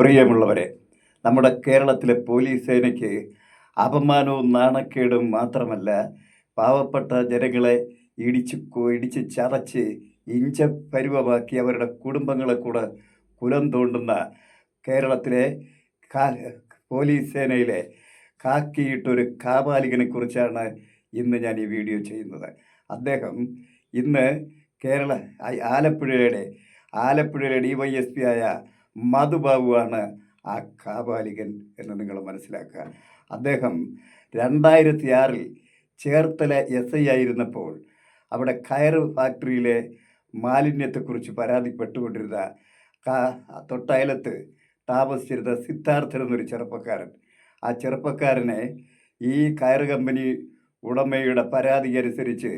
പ്രിയമുള്ളവരെ, നമ്മുടെ കേരളത്തിലെ പോലീസ് സേനയ്ക്ക് അപമാനവും നാണക്കേടും മാത്രമല്ല, പാവപ്പെട്ട ജനങ്ങളെ ഇടിച്ച് ചതച്ച് പരുവമാക്കി അവരുടെ കുടുംബങ്ങളെ കൂടെ കുലം തോണ്ടുന്ന കേരളത്തിലെ പോലീസ് സേനയിലെ കാക്കിയിട്ടൊരു കാപാലികനെ കുറിച്ചാണ് ഇന്ന് ഞാൻ ഈ വീഡിയോ ചെയ്യുന്നത്. അദ്ദേഹം ഇന്ന് കേരള ആലപ്പുഴയിലെ DYSP ആയ മധുബാബുവാണ് ആ കാപാലികൻ എന്ന് നിങ്ങൾ മനസ്സിലാക്കുക. അദ്ദേഹം 2006 ചേർത്തല SI ആയിരുന്നപ്പോൾ അവിടെ കയർ ഫാക്ടറിയിലെ മാലിന്യത്തെക്കുറിച്ച് പരാതിപ്പെട്ടുകൊണ്ടിരുന്ന തൊട്ടയലത്ത് താമസിച്ചിരുന്ന സിദ്ധാർത്ഥൻ എന്നൊരു ചെറുപ്പക്കാരൻ, ആ ചെറുപ്പക്കാരനെ ഈ കയർ കമ്പനി ഉടമയുടെ പരാതി അനുസരിച്ച്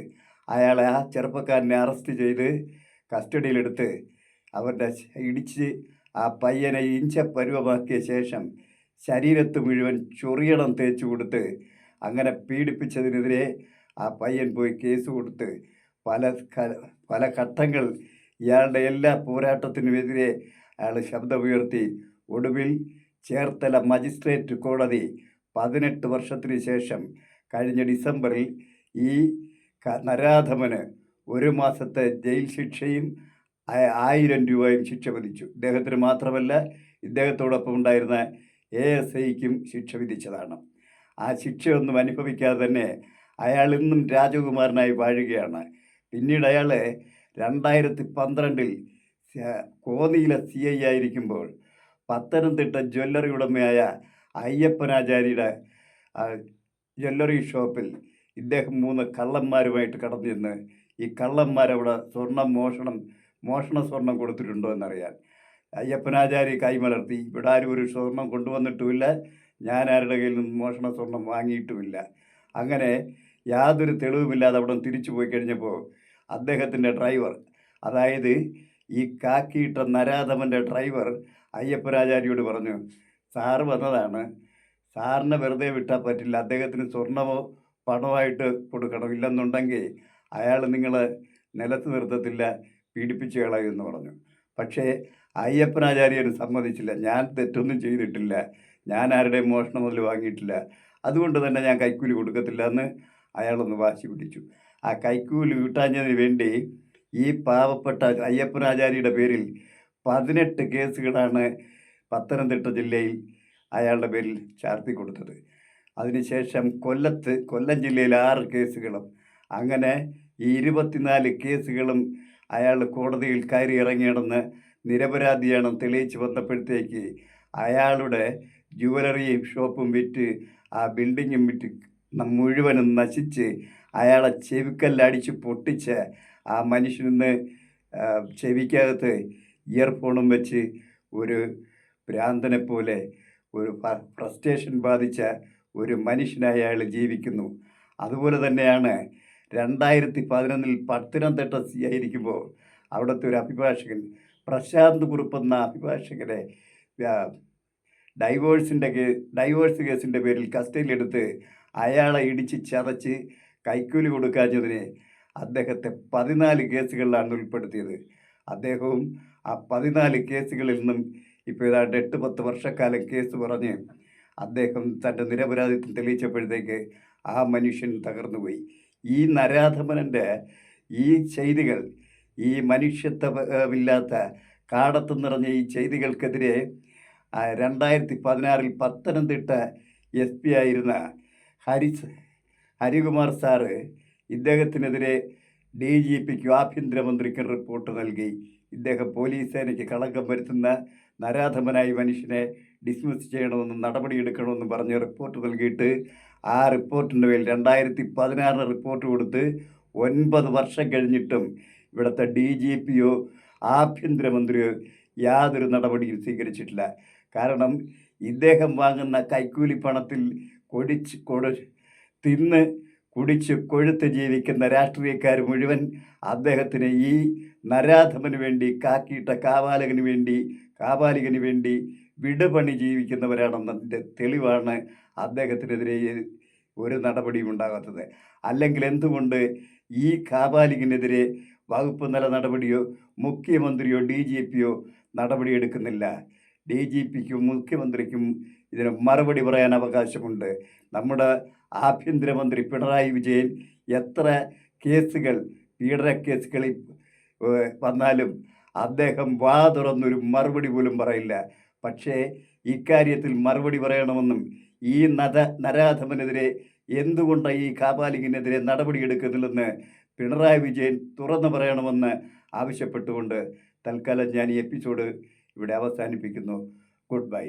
അയാളെ ആ ചെറുപ്പക്കാരനെ അറസ്റ്റ് ചെയ്ത് കസ്റ്റഡിയിലെടുത്ത് അവരുടെ ഇടിച്ച് ആ പയ്യനെ പരുവമാക്കിയ ശേഷം ശരീരത്ത് മുഴുവൻ ചൊറിയണം തേച്ച് കൊടുത്ത് അങ്ങനെ പീഡിപ്പിച്ചതിനെതിരെ ആ പയ്യൻ പോയി കേസ് കൊടുത്ത് പല ഘട്ടങ്ങൾ ഇയാളുടെ എല്ലാ പോരാട്ടത്തിനുമെതിരെ അയാൾ ശബ്ദമുയർത്തി. ഒടുവിൽ ചേർത്തല മജിസ്ട്രേറ്റ് കോടതി 18 വർഷത്തിന് ശേഷം കഴിഞ്ഞ ഡിസംബറിൽ ഈ നരാധമന് 1 മാസത്തെ ജയിൽ ശിക്ഷയും 1000 രൂപയും ശിക്ഷ വിധിച്ചു. ഇദ്ദേഹത്തിന് മാത്രമല്ല, ഇദ്ദേഹത്തോടൊപ്പം ഉണ്ടായിരുന്ന ASIക്കും ശിക്ഷ വിധിച്ചതാണ്. ആ ശിക്ഷയൊന്നും അനുഭവിക്കാതെ തന്നെ അയാൾ ഇന്നും രാജകുമാരനായി വാഴുകയാണ്. പിന്നീട് അയാൾ 2012 കോന്നിയിലെ CI ആയിരിക്കുമ്പോൾ പത്തനംതിട്ട ജ്വല്ലറി ഉടമയായ അയ്യപ്പനാചാരിയുടെ ജ്വല്ലറി ഷോപ്പിൽ ഇദ്ദേഹം 3 കള്ളന്മാരുമായിട്ട് കടന്നു ചെന്ന് ഈ കള്ളന്മാരവിടെ മോഷണ സ്വർണം കൊടുത്തിട്ടുണ്ടോ എന്നറിയാൻ അയ്യപ്പനാചാരി കൈമലർത്തി. ഇവിടെ ആരും ഒരു സ്വർണം കൊണ്ടുവന്നിട്ടുമില്ല, ഞാൻ ആരുടെ കയ്യിൽ നിന്നും മോഷണ സ്വർണം വാങ്ങിയിട്ടുമില്ല. അങ്ങനെ യാതൊരു തെളിവുമില്ലാതെ അവിടെ തിരിച്ചു പോയി കഴിഞ്ഞപ്പോൾ അദ്ദേഹത്തിൻ്റെ ഡ്രൈവർ, അതായത് ഈ കാക്കിയിട്ട നരാധമൻ്റെ ഡ്രൈവർ അയ്യപ്പനാചാരിയോട് പറഞ്ഞു, സാറ് വന്നതാണ്, സാറിനെ വെറുതെ വിട്ടാൽ പറ്റില്ല, അദ്ദേഹത്തിന് സ്വർണമോ പണമായിട്ട് കൊടുക്കണം, ഇല്ലെന്നുണ്ടെങ്കിൽ അയാൾ നിങ്ങളെ നിലത്ത് നിർത്തത്തില്ല, പീഡിപ്പിച്ച് കളയുമെന്ന് പറഞ്ഞു. പക്ഷേ അയ്യപ്പനാചാര്യർ സമ്മതിച്ചില്ല. ഞാൻ തെറ്റൊന്നും ചെയ്തിട്ടില്ല, ഞാൻ ആരുടെയും മോഷണം മുതൽ വാങ്ങിയിട്ടില്ല, അതുകൊണ്ട് തന്നെ ഞാൻ കൈക്കൂലി കൊടുക്കത്തില്ല എന്ന് അയാളൊന്ന് വാശി പിടിച്ചു. ആ കൈക്കൂലി കിട്ടാഞ്ഞതിന് വേണ്ടി ഈ പാവപ്പെട്ട അയ്യപ്പനാചാര്യയുടെ പേരിൽ 18 കേസുകളാണ് പത്തനംതിട്ട ജില്ലയിൽ അയാളുടെ പേരിൽ ചാർത്തി കൊടുത്തത്. അതിനുശേഷം കൊല്ലം ജില്ലയിൽ 6 കേസുകളും, അങ്ങനെ ഈ 24 കേസുകളും അയാൾ കോടതിയിൽ കയറി ഇറങ്ങി നടന്ന് നിരപരാധിയാണെന്ന് തെളിയിച്ച് വന്നപ്പോഴത്തേക്ക് അയാളുടെ ജുവലറിയും ഷോപ്പും വിറ്റ് ആ ബിൽഡിങ്ങും വിറ്റ് മുഴുവനും നശിച്ച് അയാളെ ചെവിക്കല്ലടിച്ച് പൊട്ടിച്ച് ആ മനുഷ്യനിന്ന് ചെവിക്കകത്ത് ഇയർഫോണും വെച്ച് ഒരു ഭ്രാന്തനെ പോലെ ഒരു ഫ്രസ്ട്രേഷൻ ബാധിച്ച ഒരു മനുഷ്യനായി അയാൾ ജീവിക്കുന്നു. അതുപോലെ തന്നെയാണ് 2011 പത്തനംതിട്ട CI ആയിരിക്കുമ്പോൾ അവിടുത്തെ ഒരു അഭിഭാഷകൻ പ്രശാന്ത് കുറുപ്പ് എന്ന അഭിഭാഷകനെ ഡൈവേഴ്സ് കേസിൻ്റെ പേരിൽ കസ്റ്റഡിയിലെടുത്ത് അയാളെ ഇടിച്ച് ചതച്ച് കൈക്കൂലി കൊടുക്കാഞ്ഞതിന് അദ്ദേഹത്തെ 14 കേസുകളിലാണ് ഉൾപ്പെടുത്തിയത്. അദ്ദേഹവും ആ 14 കേസുകളിൽ നിന്നും ഇപ്പോൾ ഏതാണ്ട് 8-10 വർഷക്കാലം കേസ് പറഞ്ഞ് അദ്ദേഹം തൻ്റെ നിരപരാധിത്വം തെളിയിച്ചപ്പോഴത്തേക്ക് ആ മനുഷ്യൻ തകർന്നുപോയി. ഈ നരാധമനൻ്റെ ഈ ചെയ്തികൾ, ഈ മനുഷ്യത്വമില്ലാത്ത കാടത്ത് നിറഞ്ഞ ഈ ചെയ്തികൾക്കെതിരെ 2016 പത്തനംതിട്ട SP ആയിരുന്ന ഹരികുമാർ സാറ് ഇദ്ദേഹത്തിനെതിരെ DGPക്കും ആഭ്യന്തരമന്ത്രിക്കും റിപ്പോർട്ട് നൽകി. ഇദ്ദേഹം പോലീസ് സേനയ്ക്ക് കളങ്കം വരുത്തുന്ന നരാധമനായി മനുഷ്യനെ ഡിസ്മിസ് ചെയ്യണമെന്നും നടപടിയെടുക്കണമെന്നും പറഞ്ഞ് റിപ്പോർട്ട് നൽകിയിട്ട് ആ റിപ്പോർട്ടിൻ്റെ പേരിൽ 2016 റിപ്പോർട്ട് കൊടുത്ത് 9 വർഷം കഴിഞ്ഞിട്ടും ഇവിടുത്തെ DGPയോ ആഭ്യന്തരമന്ത്രിയോ യാതൊരു നടപടിയും സ്വീകരിച്ചിട്ടില്ല. കാരണം ഇദ്ദേഹം വാങ്ങുന്ന കൈക്കൂലി പണത്തിൽ തിന്ന് കുടിച്ച് കൊഴുത്ത് ജീവിക്കുന്ന രാഷ്ട്രീയക്കാർ മുഴുവൻ അദ്ദേഹത്തിന് ഈ നരാധമന് വേണ്ടി, കാക്കിയിട്ട കാപാലികന് വേണ്ടി വിടുപണി ജീവിക്കുന്നവരാണെന്നതിൻ്റെ തെളിവാണ് അദ്ദേഹത്തിനെതിരെ ഒരു നടപടിയും ഉണ്ടാകാത്തത്. അല്ലെങ്കിൽ എന്തുകൊണ്ട് ഈ കാപാലികനെതിരെ വകുപ്പ് തല നടപടിയോ മുഖ്യമന്ത്രിയോ DGPയോ നടപടിയെടുക്കുന്നില്ല? DGPക്കും മുഖ്യമന്ത്രിക്കും ഇതിന് മറുപടി പറയാൻ അവകാശമുണ്ട്. നമ്മുടെ ആഭ്യന്തരമന്ത്രി പിണറായി വിജയൻ എത്ര കേസുകൾ, പീഡന കേസുകളിൽ വന്നാലും അദ്ദേഹം വാ തുറന്നൊരു മറുപടി പോലും പറയില്ല. പക്ഷേ ഇക്കാര്യത്തിൽ മറുപടി പറയണമെന്നും ഈ നരാധമനെതിരെ എന്തുകൊണ്ടാണ് ഈ കാപാലികനെതിരെ നടപടിയെടുക്കുന്നില്ലെന്ന് പിണറായി വിജയൻ തുറന്നു പറയണമെന്ന് ആവശ്യപ്പെട്ടുകൊണ്ട് തൽക്കാലം ഞാൻ ഈ എപ്പിസോഡ് ഇവിടെ അവസാനിപ്പിക്കുന്നു. Good bye.